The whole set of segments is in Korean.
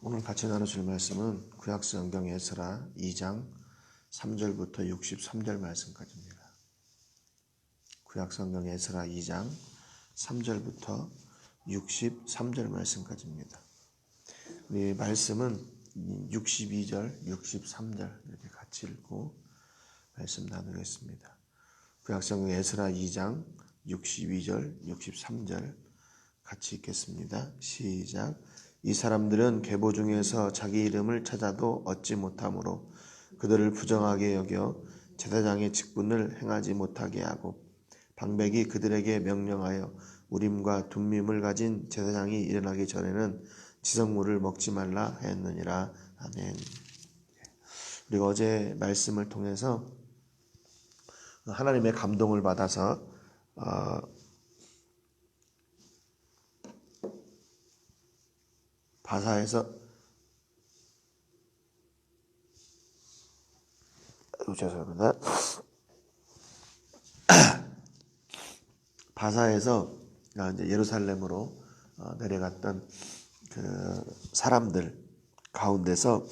오늘 같이 나누실 말씀은 구약성경 에스라 2장 3절부터 63절 말씀까지입니다. 구약성경 에스라 2장 3절부터 63절 말씀까지입니다. 우리 말씀은 62절, 63절 이렇게 같이 읽고 말씀 나누겠습니다. 구약성경 에스라 2장 62절, 63절 같이 읽겠습니다. 시작. 이 사람들은 계보 중에서 자기 이름을 찾아도 얻지 못하므로 그들을 부정하게 여겨 제사장의 직분을 행하지 못하게 하고 방백이 그들에게 명령하여 우림과 둠밈을 가진 제사장이 일어나기 전에는 지성물을 먹지 말라 하였느니라. 아멘. 우리가 어제 말씀을 통해서 하나님의 감동을 받아서 바사에서 죄송합니다. 바사에서 이제 예루살렘으로 내려갔던 그 사람들 가운데서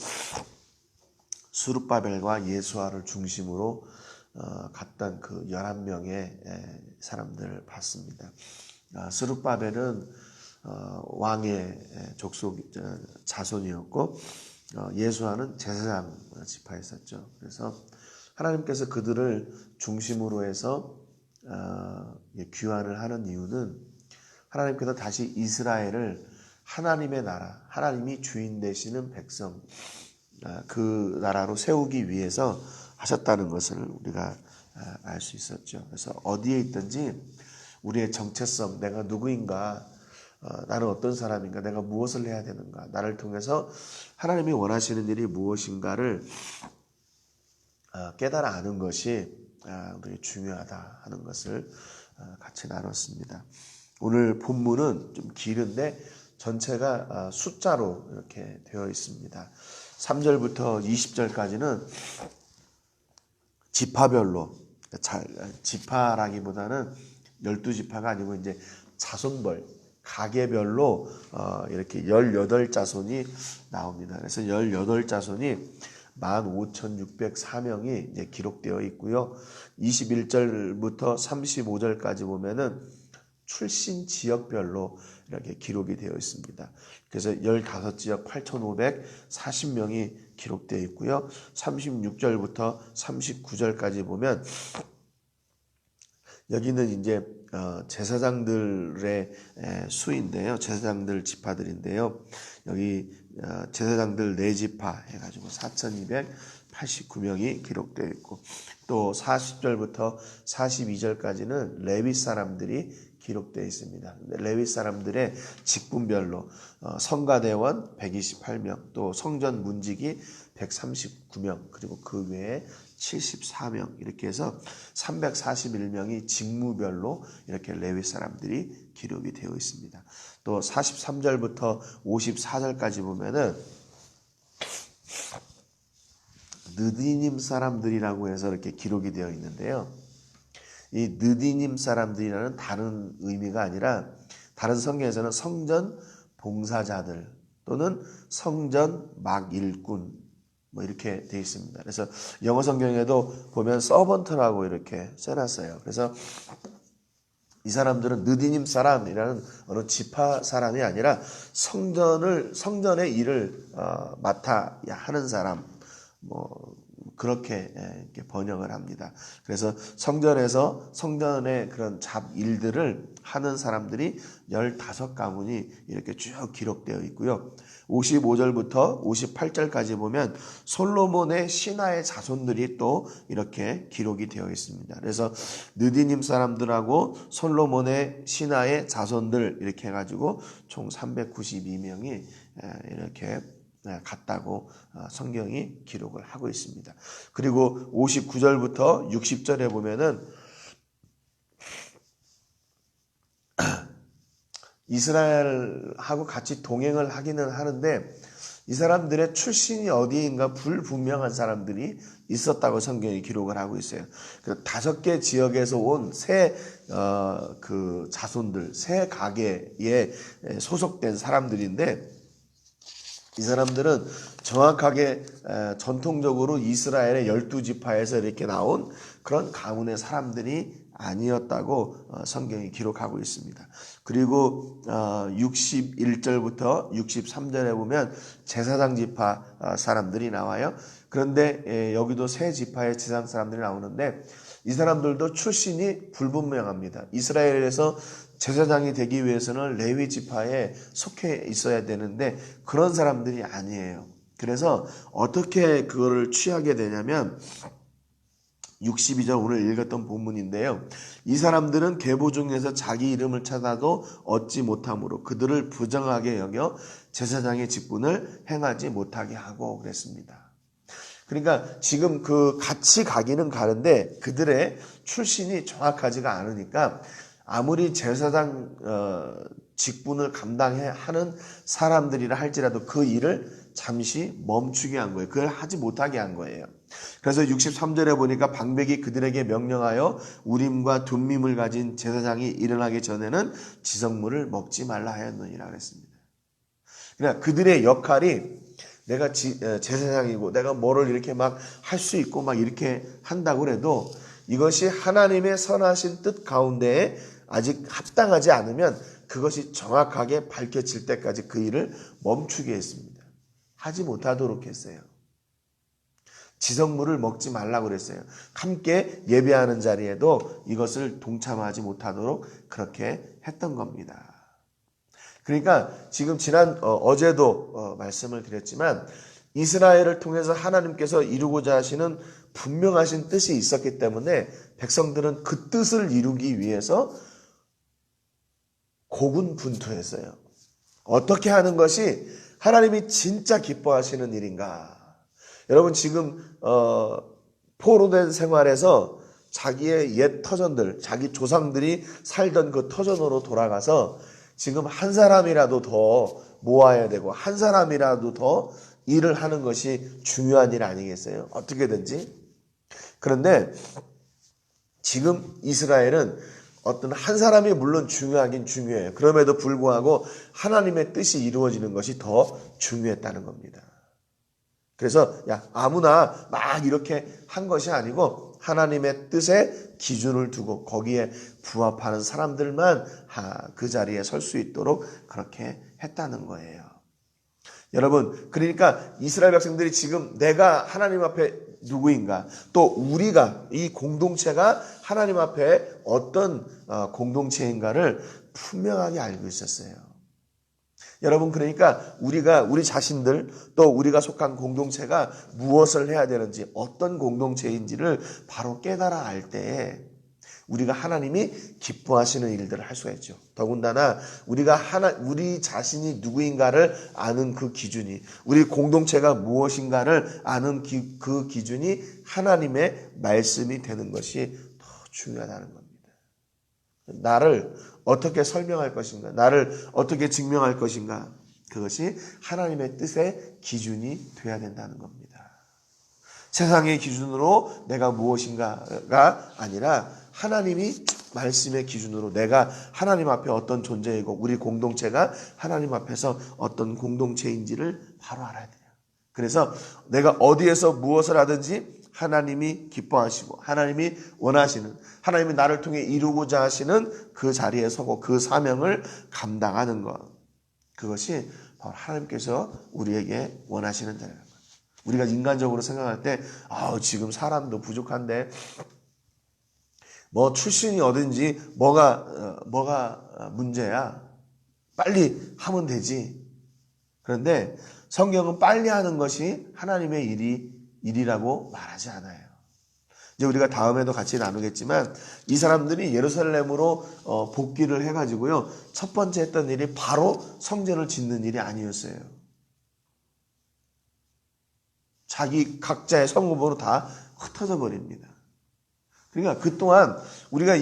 수룹바벨과 예수아를 중심으로 갔던 그 11명의 사람들을 봤습니다. 수룹바벨은 왕의 족속 자손이었고 예수아는 제사장 지파에 있었죠. 그래서 하나님께서 그들을 중심으로 해서 귀환을 하는 이유는 하나님께서 다시 이스라엘을 하나님의 나라, 하나님이 주인 되시는 백성, 그 나라로 세우기 위해서 하셨다는 것을 우리가 알 수 있었죠. 그래서 어디에 있든지 우리의 정체성, 내가 누구인가, 나는 어떤 사람인가, 내가 무엇을 해야 되는가, 나를 통해서 하나님이 원하시는 일이 무엇인가를 깨달아 아는 것이 우리 중요하다 하는 것을 같이 나눴습니다. 오늘 본문은 좀 길은데 전체가 숫자로 이렇게 되어 있습니다. 3절부터 20절까지는 지파별로, 지파라기보다는 12지파가 아니고 이제 자손별, 가계별로 이렇게 18자손이 나옵니다. 그래서 18자손이 15,604명이 이제 기록되어 있고요. 21절부터 35절까지 보면은 출신 지역별로 이렇게 기록이 되어 있습니다. 그래서 15지역 8,540명이 기록되어 있고요. 36절부터 39절까지 보면 여기는 이제 제사장들의 수인데요. 제사장들 지파들인데요. 여기 제사장들 4지파 해가지고 4,289명이 기록되어 있고 또 40절부터 42절까지는 레위 사람들이 기록되어 있습니다. 레위 사람들의 직분별로 성가대원 128명, 또 성전 문지기 139명, 그리고 그 외에 74명 이렇게 해서 341명이 직무별로 이렇게 레위 사람들이 기록이 되어 있습니다. 또 43절부터 54절까지 보면은 느디님 사람들이라고 해서 이렇게 기록이 되어 있는데요. 이 느디님 사람들이라는 다른 의미가 아니라 다른 성경에서는 성전 봉사자들 또는 성전 막 일꾼 뭐 이렇게 되어 있습니다. 그래서 영어 성경에도 보면 서번트라고 이렇게 써놨어요. 그래서 이 사람들은 느디님 사람이라는 어느 지파 사람이 아니라 성전의 일을 맡아야 하는 사람, 뭐 그렇게 번역을 합니다. 그래서 성전의 그런 잡 일들을 하는 사람들이 15가문이 이렇게 쭉 기록되어 있고요. 55절부터 58절까지 보면 솔로몬의 신하의 자손들이 또 이렇게 기록이 되어 있습니다. 그래서 느디님 사람들하고 솔로몬의 신하의 자손들 이렇게 해가지고 총 392명이 이렇게 같다고 성경이 기록을 하고 있습니다. 그리고 59절부터 60절에 보면은 이스라엘하고 같이 동행을 하기는 하는데 이 사람들의 출신이 어디인가 불분명한 사람들이 있었다고 성경이 기록을 하고 있어요. 그 5개 지역에서 온 그 자손들, 세 가게에 소속된 사람들인데 이 사람들은 정확하게 전통적으로 이스라엘의 12지파에서 이렇게 나온 그런 가문의 사람들이 아니었다고 성경이 기록하고 있습니다. 그리고 61절부터 63절에 보면 제사장 지파 사람들이 나와요. 그런데 여기도 세 지파의 제사장 사람들이 나오는데 이 사람들도 출신이 불분명합니다. 이스라엘에서 제사장이 되기 위해서는 레위 지파에 속해 있어야 되는데 그런 사람들이 아니에요. 그래서 어떻게 그거를 취하게 되냐면 62절 오늘 읽었던 본문인데요. 이 사람들은 계보 중에서 자기 이름을 찾아도 얻지 못함으로 그들을 부정하게 여겨 제사장의 직분을 행하지 못하게 하고 그랬습니다. 그러니까 지금 그 같이 가기는 가는데 그들의 출신이 정확하지가 않으니까 아무리 제사장 직분을 감당하는 사람들이라 할지라도 그 일을 잠시 멈추게 한 거예요. 그걸 하지 못하게 한 거예요. 그래서 63절에 보니까 방백이 그들에게 명령하여 우림과 둠밈을 가진 제사장이 일어나기 전에는 지성물을 먹지 말라 하였느니라 그랬습니다. 그러니까 그들의 역할이 내가 제사장이고 내가 뭐를 이렇게 막 할 수 있고 막 이렇게 한다고 해도 이것이 하나님의 선하신 뜻 가운데에 아직 합당하지 않으면 그것이 정확하게 밝혀질 때까지 그 일을 멈추게 했습니다. 하지 못하도록 했어요. 지성물을 먹지 말라고 그랬어요. 함께 예배하는 자리에도 이것을 동참하지 못하도록 그렇게 했던 겁니다. 그러니까 지금 어제도 말씀을 드렸지만 이스라엘을 통해서 하나님께서 이루고자 하시는 분명하신 뜻이 있었기 때문에 백성들은 그 뜻을 이루기 위해서 고군분투했어요. 어떻게 하는 것이 하나님이 진짜 기뻐하시는 일인가? 여러분 지금 포로된 생활에서 자기의 옛 터전들, 자기 조상들이 살던 그 터전으로 돌아가서 지금 한 사람이라도 더 모아야 되고 한 사람이라도 더 일을 하는 것이 중요한 일 아니겠어요? 어떻게든지. 그런데 지금 이스라엘은 어떤 한 사람이 물론 중요하긴 중요해요. 그럼에도 불구하고 하나님의 뜻이 이루어지는 것이 더 중요했다는 겁니다. 그래서 아무나 막 이렇게 한 것이 아니고 하나님의 뜻에 기준을 두고 거기에 부합하는 사람들만 그 자리에 설 수 있도록 그렇게 했다는 거예요. 여러분, 그러니까 이스라엘 백성들이 지금 내가 하나님 앞에 누구인가, 또 우리가 이 공동체가 하나님 앞에 어떤 공동체인가를 분명하게 알고 있었어요. 여러분, 그러니까 우리 자신들 또 우리가 속한 공동체가 무엇을 해야 되는지 어떤 공동체인지를 바로 깨달아 알 때에 우리가 하나님이 기뻐하시는 일들을 할 수가 있죠. 더군다나 우리 자신이 누구인가를 아는 그 기준이, 우리 공동체가 무엇인가를 아는 그 기준이 하나님의 말씀이 되는 것이 더 중요하다는 겁니다. 나를 어떻게 설명할 것인가, 나를 어떻게 증명할 것인가, 그것이 하나님의 뜻의 기준이 되어야 된다는 겁니다. 세상의 기준으로 내가 무엇인가가 아니라 하나님이 말씀의 기준으로 내가 하나님 앞에 어떤 존재이고 우리 공동체가 하나님 앞에서 어떤 공동체인지를 바로 알아야 돼요. 그래서 내가 어디에서 무엇을 하든지 하나님이 기뻐하시고 하나님이 원하시는, 하나님이 나를 통해 이루고자 하시는 그 자리에 서고 그 사명을 감당하는 것, 그것이 바로 하나님께서 우리에게 원하시는 자리라는 것. 우리가 인간적으로 생각할 때 지금 사람도 부족한데 뭐 출신이 어딘지 뭐가 문제야, 빨리 하면 되지. 그런데 성경은 빨리 하는 것이 하나님의 일이라고 말하지 않아요. 이제 우리가 다음에도 같이 나누겠지만 이 사람들이 예루살렘으로 복귀를 해가지고요, 첫 번째 했던 일이 바로 성전을 짓는 일이 아니었어요. 자기 각자의 성읍으로 다 흩어져 버립니다. 그러니까 그동안 우리가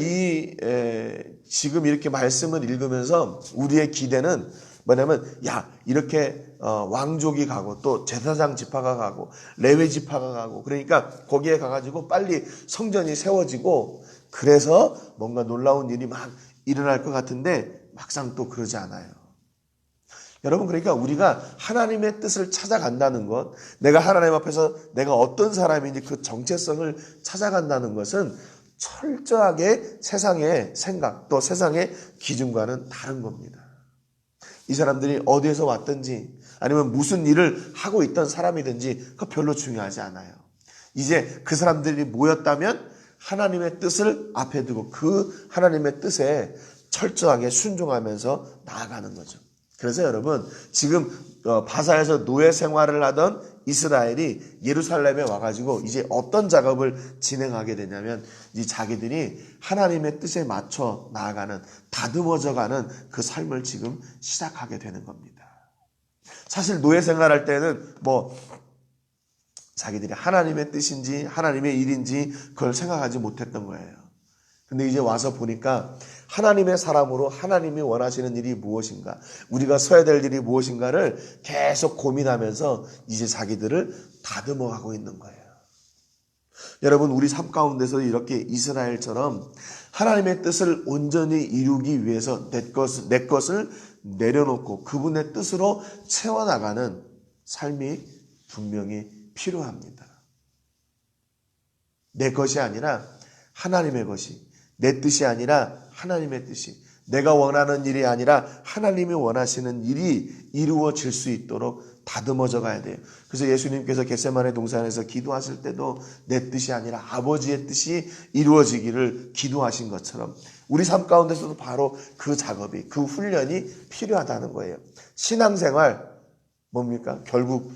지금 이렇게 말씀을 읽으면서 우리의 기대는 뭐냐면, 이렇게 왕족이 가고 또 제사장 지파가 가고 레위 지파가 가고, 그러니까 거기에 가가지고 빨리 성전이 세워지고 그래서 뭔가 놀라운 일이 막 일어날 것 같은데 막상 또 그러지 않아요. 여러분, 그러니까 우리가 하나님의 뜻을 찾아간다는 것, 내가 하나님 앞에서 내가 어떤 사람인지 그 정체성을 찾아간다는 것은 철저하게 세상의 생각, 또 세상의 기준과는 다른 겁니다. 이 사람들이 어디에서 왔든지 아니면 무슨 일을 하고 있던 사람이든지 그거 별로 중요하지 않아요. 이제 그 사람들이 모였다면 하나님의 뜻을 앞에 두고 그 하나님의 뜻에 철저하게 순종하면서 나아가는 거죠. 그래서 여러분, 지금 바사에서 노예 생활을 하던 이스라엘이 예루살렘에 와가지고 이제 어떤 작업을 진행하게 되냐면, 이 자기들이 하나님의 뜻에 맞춰 나아가는, 다듬어져가는 그 삶을 지금 시작하게 되는 겁니다. 사실 노예 생활할 때는 자기들이 하나님의 뜻인지 하나님의 일인지 그걸 생각하지 못했던 거예요. 근데 이제 와서 보니까 하나님의 사람으로 하나님이 원하시는 일이 무엇인가, 우리가 서야 될 일이 무엇인가를 계속 고민하면서 이제 자기들을 다듬어가고 있는 거예요. 여러분, 우리 삶 가운데서 이렇게 이스라엘처럼 하나님의 뜻을 온전히 이루기 위해서 내 것을 내려놓고 그분의 뜻으로 채워나가는 삶이 분명히 필요합니다. 내 것이 아니라 하나님의 것이, 내 뜻이 아니라 하나님의 뜻이, 내가 원하는 일이 아니라 하나님이 원하시는 일이 이루어질 수 있도록 다듬어져 가야 돼요. 그래서 예수님께서 겟세마네 동산에서 기도하실 때도 내 뜻이 아니라 아버지의 뜻이 이루어지기를 기도하신 것처럼 우리 삶 가운데서도 바로 그 작업이, 그 훈련이 필요하다는 거예요. 신앙생활 뭡니까? 결국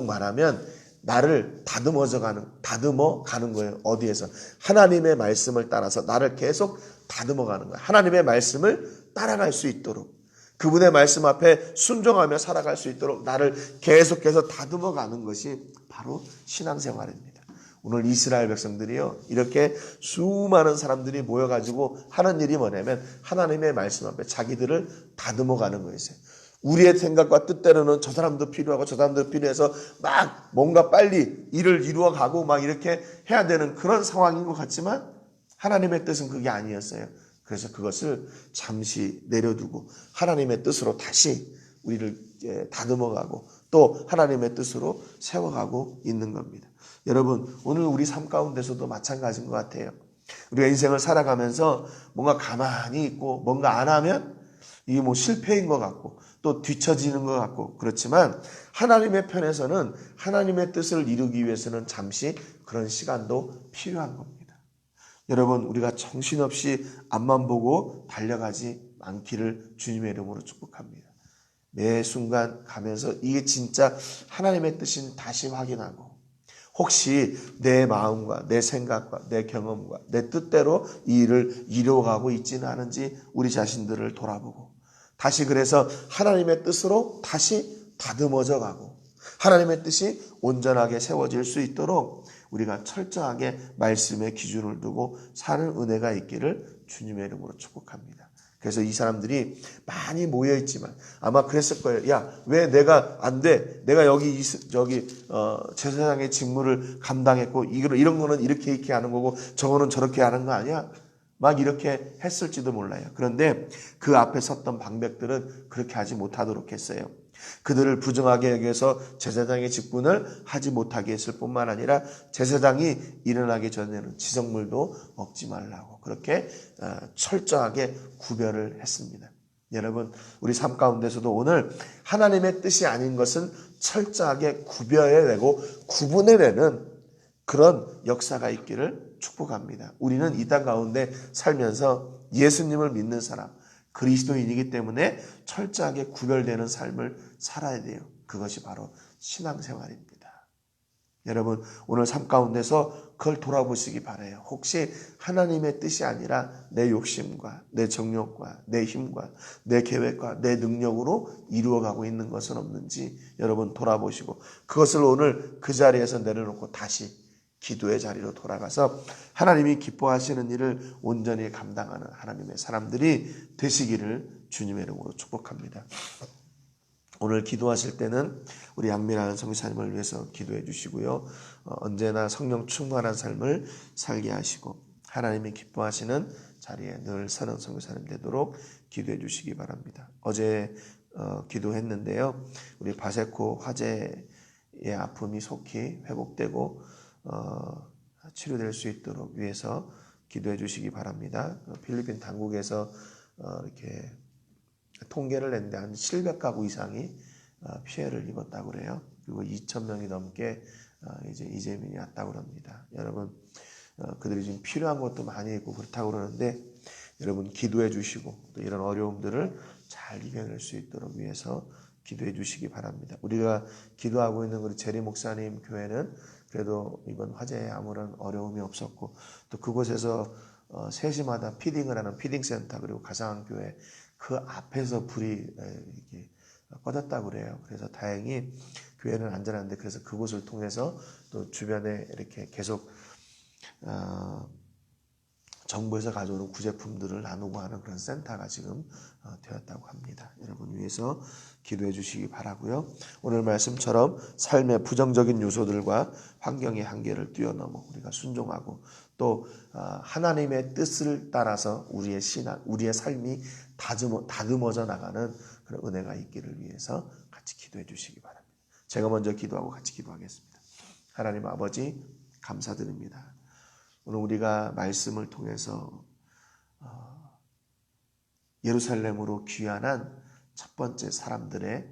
말하면 나를 다듬어 가는 거예요. 어디에서? 하나님의 말씀을 따라서 나를 계속 다듬어 가는 거예요. 하나님의 말씀을 따라갈 수 있도록, 그분의 말씀 앞에 순종하며 살아갈 수 있도록 나를 계속해서 다듬어 가는 것이 바로 신앙생활입니다. 오늘 이스라엘 백성들이요, 이렇게 수많은 사람들이 모여가지고 하는 일이 뭐냐면 하나님의 말씀 앞에 자기들을 다듬어 가는 거였어요. 우리의 생각과 뜻대로는 저 사람도 필요하고 저 사람도 필요해서 막 뭔가 빨리 일을 이루어가고 막 이렇게 해야 되는 그런 상황인 것 같지만 하나님의 뜻은 그게 아니었어요. 그래서 그것을 잠시 내려두고 하나님의 뜻으로 다시 우리를 다듬어가고 또 하나님의 뜻으로 세워가고 있는 겁니다. 여러분, 오늘 우리 삶 가운데서도 마찬가지인 것 같아요. 우리가 인생을 살아가면서 뭔가 가만히 있고 뭔가 안 하면 이게 실패인 것 같고 또 뒤처지는 것 같고 그렇지만 하나님의 편에서는 하나님의 뜻을 이루기 위해서는 잠시 그런 시간도 필요한 겁니다. 여러분, 우리가 정신없이 앞만 보고 달려가지 않기를 주님의 이름으로 축복합니다. 매 순간 가면서 이게 진짜 하나님의 뜻인 다시 확인하고, 혹시 내 마음과 내 생각과 내 경험과 내 뜻대로 이 일을 이루어가고 있지는 않은지 우리 자신들을 돌아보고 다시 그래서 하나님의 뜻으로 다시 다듬어져 가고 하나님의 뜻이 온전하게 세워질 수 있도록 우리가 철저하게 말씀의 기준을 두고 사는 은혜가 있기를 주님의 이름으로 축복합니다. 그래서 이 사람들이 많이 모여있지만 아마 그랬을 거예요. 야, 왜 내가 안 돼? 내가 제사장의 직무를 감당했고 이런 거는 이렇게 하는 거고 저거는 저렇게 하는 거 아니야? 막 이렇게 했을지도 몰라요. 그런데 그 앞에 섰던 방백들은 그렇게 하지 못하도록 했어요. 그들을 부정하게 여겨서 제사장의 직분을 하지 못하게 했을 뿐만 아니라 제사장이 일어나기 전에는 지성물도 먹지 말라고 그렇게 철저하게 구별을 했습니다. 여러분, 우리 삶 가운데서도 오늘 하나님의 뜻이 아닌 것은 철저하게 구별해내고 구분해내는 그런 역사가 있기를 축복합니다. 우리는 이 땅 가운데 살면서 예수님을 믿는 사람, 그리스도인이기 때문에 철저하게 구별되는 삶을 살아야 돼요. 그것이 바로 신앙생활입니다. 여러분, 오늘 삶 가운데서 그걸 돌아보시기 바라요. 혹시 하나님의 뜻이 아니라 내 욕심과 내 정욕과 내 힘과 내 계획과 내 능력으로 이루어가고 있는 것은 없는지 여러분 돌아보시고 그것을 오늘 그 자리에서 내려놓고 다시 기도의 자리로 돌아가서 하나님이 기뻐하시는 일을 온전히 감당하는 하나님의 사람들이 되시기를 주님의 이름으로 축복합니다. 오늘 기도하실 때는 우리 양미라는 성교사님을 위해서 기도해 주시고요. 언제나 성령 충만한 삶을 살게 하시고 하나님이 기뻐하시는 자리에 늘 서는 성교사님 되도록 기도해 주시기 바랍니다. 어제 기도했는데요. 우리 바세코 화재의 아픔이 속히 회복되고 치료될 수 있도록 위해서 기도해 주시기 바랍니다. 필리핀 당국에서 이렇게 통계를 냈는데 한 700가구 이상이 피해를 입었다고 그래요. 그리고 2,000명이 넘게 이제 이재민이 왔다고 합니다. 여러분, 그들이 지금 필요한 것도 많이 있고 그렇다고 그러는데 여러분 기도해 주시고 또 이런 어려움들을 잘 이겨낼 수 있도록 위해서 기도해 주시기 바랍니다. 우리가 기도하고 있는 우리 제리 목사님 교회는 그래도 이번 화재에 아무런 어려움이 없었고 또 그곳에서 세시마다 피딩을 하는 피딩센터 그리고 가상교회 그 앞에서 불이 이렇게 꺼졌다고 그래요. 그래서 다행히 교회는 안전한데 그래서 그곳을 통해서 또 주변에 이렇게 계속 정부에서 가져오는 구제품들을 나누고 하는 그런 센터가 지금 되었다고 합니다. 여러분 위해서 기도해 주시기 바라고요. 오늘 말씀처럼 삶의 부정적인 요소들과 환경의 한계를 뛰어넘어 우리가 순종하고 또 하나님의 뜻을 따라서 우리의 신앙, 우리의 삶이 다듬어져 나가는 그런 은혜가 있기를 위해서 같이 기도해 주시기 바랍니다. 제가 먼저 기도하고 같이 기도하겠습니다. 하나님 아버지 감사드립니다. 오늘 우리가 말씀을 통해서 예루살렘으로 귀환한 첫 번째 사람들의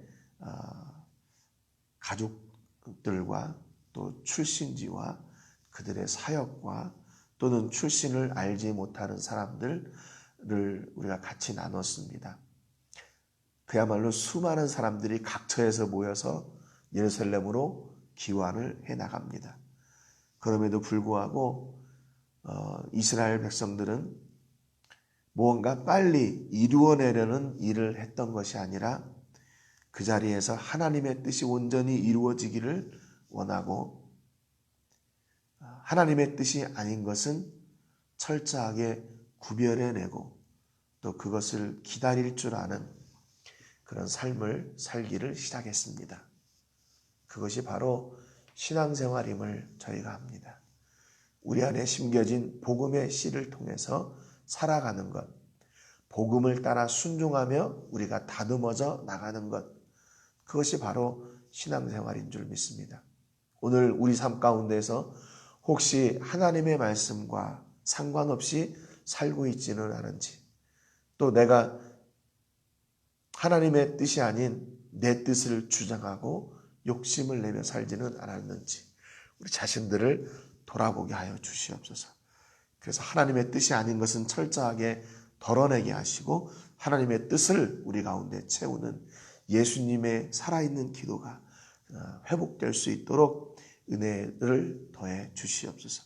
가족들과 또 출신지와 그들의 사역과 또는 출신을 알지 못하는 사람들을 우리가 같이 나눴습니다. 그야말로 수많은 사람들이 각처에서 모여서 예루살렘으로 귀환을 해나갑니다. 그럼에도 불구하고 이스라엘 백성들은 무언가 빨리 이루어내려는 일을 했던 것이 아니라 그 자리에서 하나님의 뜻이 온전히 이루어지기를 원하고 하나님의 뜻이 아닌 것은 철저하게 구별해내고 또 그것을 기다릴 줄 아는 그런 삶을 살기를 시작했습니다. 그것이 바로 신앙생활임을 저희가 합니다. 우리 안에 심겨진 복음의 씨를 통해서 살아가는 것, 복음을 따라 순종하며 우리가 다듬어져 나가는 것, 그것이 바로 신앙생활인 줄 믿습니다. 오늘 우리 삶 가운데서 혹시 하나님의 말씀과 상관없이 살고 있지는 않은지, 또 내가 하나님의 뜻이 아닌 내 뜻을 주장하고 욕심을 내며 살지는 않았는지 우리 자신들을 돌아보게 하여 주시옵소서. 그래서 하나님의 뜻이 아닌 것은 철저하게 덜어내게 하시고 하나님의 뜻을 우리 가운데 채우는 예수님의 살아있는 기도가 회복될 수 있도록 은혜를 더해 주시옵소서.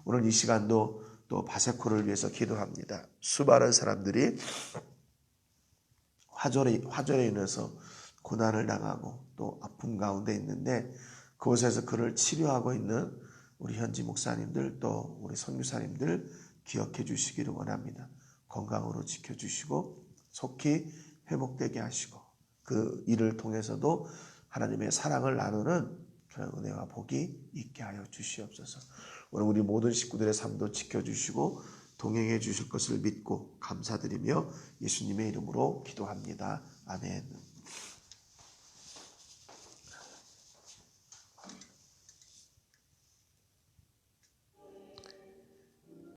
오늘 이 시간도 또 바세코를 위해서 기도합니다. 수많은 사람들이 화절에 인해서 고난을 당하고 또 아픔 가운데 있는데 그곳에서 그를 치료하고 있는 우리 현지 목사님들 또 우리 선교사님들 기억해 주시기를 원합니다. 건강으로 지켜주시고 속히 회복되게 하시고 그 일을 통해서도 하나님의 사랑을 나누는 그런 은혜와 복이 있게 하여 주시옵소서. 오늘 우리 모든 식구들의 삶도 지켜주시고 동행해 주실 것을 믿고 감사드리며 예수님의 이름으로 기도합니다. 아멘.